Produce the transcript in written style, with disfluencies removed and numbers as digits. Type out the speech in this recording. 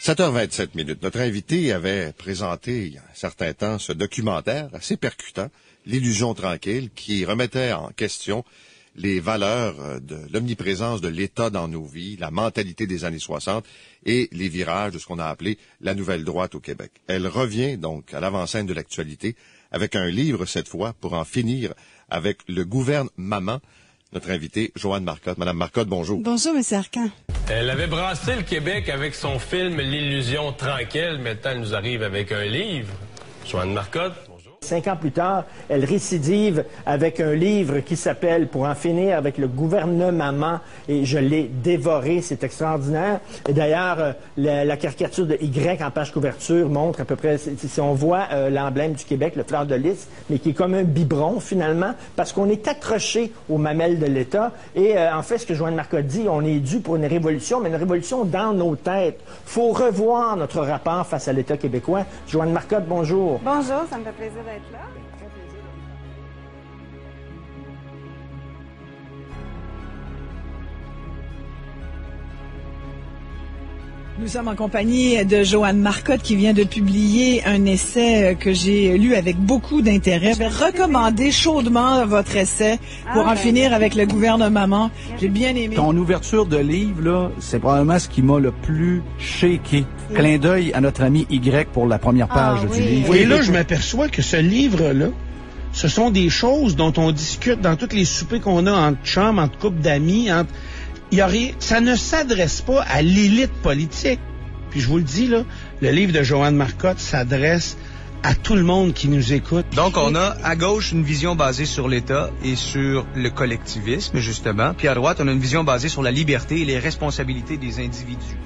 7h27. Notre invité avait présenté il y a un certain temps ce documentaire assez percutant, L'illusion tranquille, qui remettait en question les valeurs de l'omniprésence de l'État dans nos vies, la mentalité des années 60 et les virages de ce qu'on a appelé la nouvelle droite au Québec. Elle revient donc à l'avant-scène de l'actualité avec un livre cette fois pour en finir avec le gouvernement. Notre invitée, Joanne Marcotte. Madame Marcotte, bonjour. Bonjour, M. Arcan. Elle avait brassé le Québec avec son film L'illusion tranquille. Maintenant, elle nous arrive avec un livre. Joanne Marcotte, bonjour. 5 ans plus tard, elle récidive avec un livre qui s'appelle « Pour en finir avec le gouvernement » et je l'ai dévoré, c'est extraordinaire. Et d'ailleurs, la caricature de Y en page couverture montre à peu près, si on voit l'emblème du Québec, le fleur de lys, mais qui est comme un biberon finalement, parce qu'on est accroché aux mamelles de l'État. Et en fait, ce que Joanne Marcotte dit, on est dû pour une révolution, mais une révolution dans nos têtes. Il faut revoir notre rapport face à l'État québécois. Joanne Marcotte, bonjour. Bonjour, ça me fait plaisir d'être là. Nous sommes en compagnie de Joanne Marcotte qui vient de publier un essai que j'ai lu avec beaucoup d'intérêt. Je vais recommander chaudement votre essai pour en finir avec le gouvernement. J'ai bien aimé. Ton ouverture de livre, là, c'est probablement ce qui m'a le plus shaké. Clin d'œil à notre ami Y pour la première page du livre. Et là, je m'aperçois que ce livre-là, ce sont des choses dont on discute dans tous les soupers qu'on a entre chums, entre couples d'amis, entre... ça ne s'adresse pas à l'élite politique. Puis je vous le dis, là, le livre de Joanne Marcotte s'adresse à tout le monde qui nous écoute. Donc, on a à gauche une vision basée sur l'État et sur le collectivisme, justement. Puis à droite, on a une vision basée sur la liberté et les responsabilités des individus.